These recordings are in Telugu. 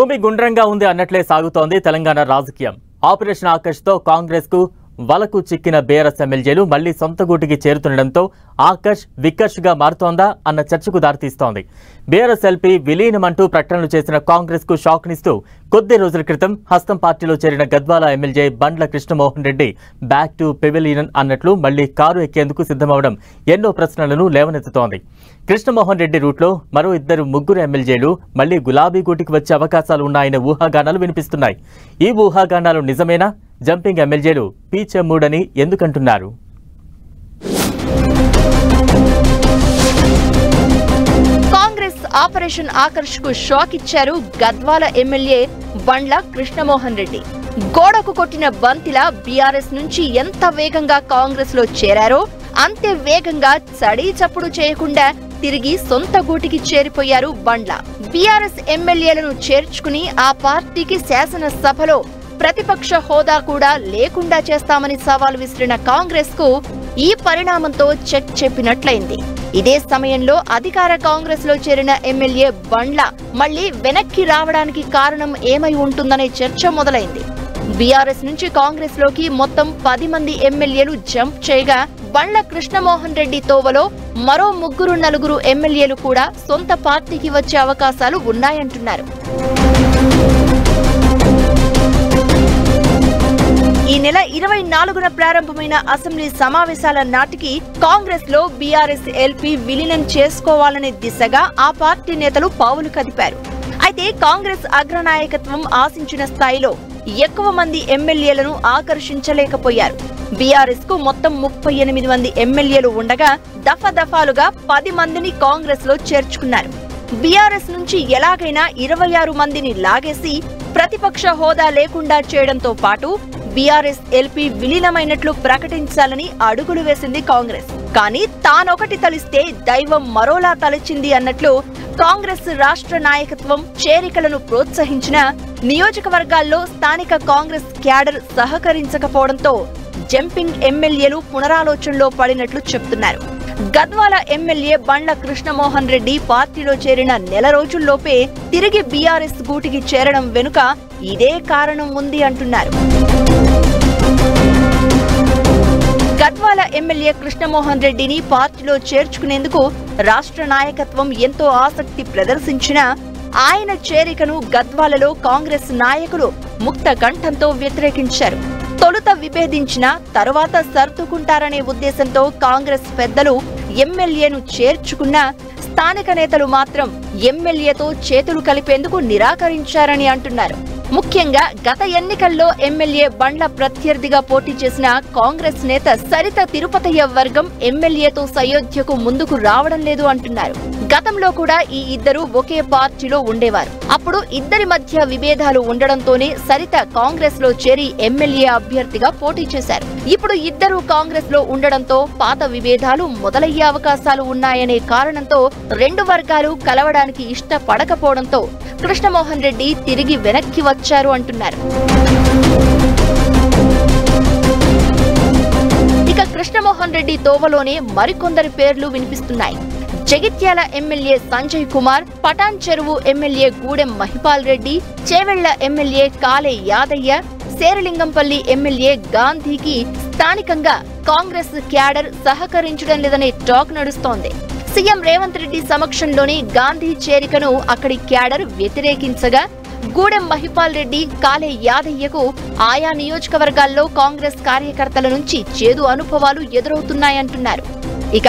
భూమి గుండ్రంగా ఉంది అన్నట్లే సాగుతోంది తెలంగాణ రాజకీయం. ఆపరేషన్ ఆకర్ష్తో కాంగ్రెస్కు వలకు చిక్కిన బీఆర్ఎస్ ఎమ్మెల్యేలు మళ్లీ సొంత గూటికి చేరుతుండటంతో ఆకర్ష్ వికర్ష్గా మారుతోందా అన్న చర్చకు దారితీస్తోంది. బీఆర్ఎస్ ఎల్పీ విలీనమంటూ ప్రకటనలు చేసిన కాంగ్రెస్కు షాక్నిస్తూ కొద్ది రోజుల క్రితం హస్తం పార్టీలో చేరిన Gadwal MLA Bandla Krishnamohan Reddy back to pavilion అన్నట్లు మళ్లీ కారు ఎక్కేందుకు సిద్ధమవడం ఎన్నో ప్రశ్నలను లేవనెత్తుతోంది. కృష్ణమోహన్ రెడ్డి రూట్లో మరో ముగ్గురు ఎమ్మెల్యేలు మళ్లీ గులాబీ గూటికి వచ్చే అవకాశాలు ఉన్నాయనే ఊహాగానాలు వినిపిస్తున్నాయి. ఈ ఊహాగానాలు నిజమేనా? జంపింగ్ ఎమ్మెల్యేలు పీచెమ్మూడని ఎందుకంటున్నారు? కాంగ్రెస్ ఆపరేషన్ ఆకర్ష్ కు షాక్ ఇచ్చారు గద్వాల ఎమ్మెల్యే బండ్ల కృష్ణమోహన్ రెడ్డి. గోడకు కొట్టిన బంతిలా బీఆర్ఎస్ నుంచి ఎంత వేగంగా కాంగ్రెస్ లో చేరారో అంతే వేగంగా చడీ చప్పుడు చేయకుండా తిరిగి సొంత గూటికి చేరిపోయారు బండ్ల. బీఆర్ఎస్ ఎమ్మెల్యేలను చేర్చుకుని ఆ పార్టీకి శాసనసభలో ప్రతిపక్ష హోదా కూడా లేకుండా చేస్తామని సవాల్ విసిరిన కాంగ్రెస్ కు ఈ పరిణామంతో చెక్ చెప్పినట్లయింది. ఇదే సమయంలో అధికార కాంగ్రెస్ లో చేరిన ఎమ్మెల్యే బండ్ల మళ్లీ వెనక్కి రావడానికి కారణం ఏమై ఉంటుందనే చర్చ మొదలైంది. బీఆర్ఎస్ నుంచి కాంగ్రెస్ లోకి మొత్తం 10 మంది ఎమ్మెల్యేలు జంప్ చేయగా బండ్ల కృష్ణమోహన్ రెడ్డి తోవలో మరో 3-4 ఎమ్మెల్యేలు కూడా సొంత పార్టీకి వచ్చే అవకాశాలు ఉన్నాయంటున్నారు. ఈ నెల 24న ప్రారంభమైన అసెంబ్లీ సమావేశాల నాటికి కాంగ్రెస్ లో బీఆర్ఎస్ ఎల్పీ విలీనం చేసుకోవాలనే దిశగా ఆ పార్టీ నేతలు పావులు కదిపారు. అయితే కాంగ్రెస్ అగ్రనాయకత్వం ఆశించిన స్థాయిలో ఎక్కువ మంది ఎమ్మెల్యేలను ఆకర్షించలేకపోయారు. బీఆర్ఎస్ కు మొత్తం 38 మంది ఎమ్మెల్యేలు ఉండగా దఫాదఫాలుగా 10 మందిని కాంగ్రెస్ లో చేర్చుకున్నారు. బీఆర్ఎస్ నుంచి ఎలాగైనా 26 మందిని లాగేసి ప్రతిపక్ష హోదా లేకుండా చేయడంతో పాటు బీఆర్ఎస్ ఎల్పీ విలీనమైనట్లు ప్రకటించాలని అడుగులు వేసింది కాంగ్రెస్. కానీ తానొకటి తలిస్తే దైవం మరోలా తలచింది అన్నట్లు కాంగ్రెస్ రాష్ట్ర నాయకత్వం చేరికలను ప్రోత్సహించిన నియోజకవర్గాల్లో స్థానిక కాంగ్రెస్ క్యాడర్ సహకరించకపోవడంతో జంపింగ్ ఎమ్మెల్యేలు పునరాలోచనలో పడినట్లు చెప్తున్నారు. గద్వాల ఎమ్మెల్యే బండ్ల కృష్ణమోహన్ రెడ్డి పార్టీలో చేరిన నెల రోజుల్లోపే తిరిగి బీఆర్ఎస్ గూటికి చేరడం వెనుక ఇదే కారణం ఉంది అంటున్నారు. గద్వాల ఎమ్మెల్యే కృష్ణమోహన్ రెడ్డిని పార్టీలో చేర్చుకునేందుకు రాష్ట్ర నాయకత్వం ఎంతో ఆసక్తి ప్రదర్శించినా ఆయన చేరికను గద్వాలలో కాంగ్రెస్ నాయకులు ముక్త కంఠంతో వ్యతిరేకించారు. తొలుత విభేదించిన తరువాత సర్దుకుంటారనే ఉద్దేశంతో కాంగ్రెస్ పెద్దలు ఎమ్మెల్యేను చేర్చుకున్న స్థానిక నేతలు మాత్రం ఎమ్మెల్యేతో చేతులు కలిపేందుకు నిరాకరించారని అంటున్నారు. ముఖ్యంగా గత ఎన్నికల్లో ఎమ్మెల్యే బండ్ల ప్రత్యర్థిగా పోటీ చేసిన కాంగ్రెస్ నేత సరిత తిరుపతయ్య వర్గం ఎమ్మెల్యేతో సయోధ్యకు ముందుకు రావడం లేదు అంటున్నారు. గతంలో కూడా ఈ ఇద్దరు ఒకే పార్టీలో ఉండేవారు. అప్పుడు ఇద్దరి మధ్య విభేదాలు ఉండడంతోనే సరిత కాంగ్రెస్ లో చేరి ఎమ్మెల్యే అభ్యర్థిగా పోటీ చేశారు. ఇప్పుడు ఇద్దరు కాంగ్రెస్ లో ఉండడంతో పాత విభేదాలు మొదలయ్యే అవకాశాలు ఉన్నాయనే కారణంతో రెండు వర్గాలు కలవడానికి ఇష్టపడకపోవడంతో కృష్ణమోహన్ రెడ్డి తిరిగి వెనక్కి వచ్చారు అంటున్నారు. ఇక కృష్ణమోహన్ రెడ్డి తోవలోనే మరికొందరి పేర్లు వినిపిస్తున్నాయి. జగిత్యాల ఎమ్మెల్యే సంజయ్ కుమార్, పటాన్ చెరువు ఎమ్మెల్యే గూడెం మహిపాల్ రెడ్డి, చేవెళ్ల ఎమ్మెల్యే కాలే యాదయ్య, శేరలింగంపల్లి ఎమ్మెల్యే గాంధీకి స్థానికంగా కాంగ్రెస్ క్యాడర్ సహకరించడం లేదనే టాక్ నడుస్తోంది. సీఎం రేవంత్ రెడ్డి సమక్షంలోని గాంధీ చేరికను అక్కడి క్యాడర్ వ్యతిరేకించగా గూడెం మహిపాల్ రెడ్డి, కాలే యాదయ్యకు ఆయా నియోజకవర్గాల్లో కాంగ్రెస్ కార్యకర్తల నుంచి చేదు అనుభవాలు ఎదురవుతున్నాయంటున్నారు. ఇక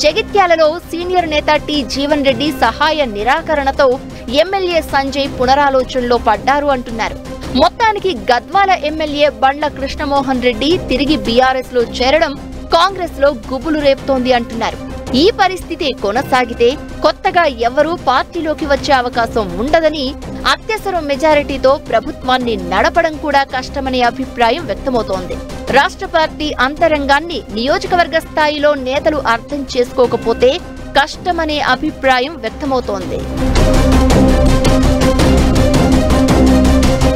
జగిత్యాలలో సీనియర్ నేత టి జీవన్ రెడ్డి సహాయ నిరాకరణతో ఎమ్మెల్యే సంజయ్ పునరాలోచనలో పడ్డారు అంటున్నారు. మొత్తానికి గద్వాల ఎమ్మెల్యే బండ్ల కృష్ణమోహన్ రెడ్డి తిరిగి బీఆర్ఎస్ లో చేరడం కాంగ్రెస్ లో గుబులు రేపుతోంది అంటున్నారు. ఈ పరిస్థితి కొనసాగితే కొత్తగా ఎవరూ పార్టీలోకి వచ్చే అవకాశం ఉండదని, అత్యవసర మెజారిటీతో ప్రభుత్వాన్ని నడపడం కూడా కష్టమనే అభిప్రాయం వ్యక్తమవుతోంది. రాష్ట్ర పార్టీ అంతరంగాన్ని నియోజకవర్గ స్థాయిలో నేతలు అర్థం చేసుకోకపోతే కష్టమనే అభిప్రాయం వ్యక్తమవుతోంది.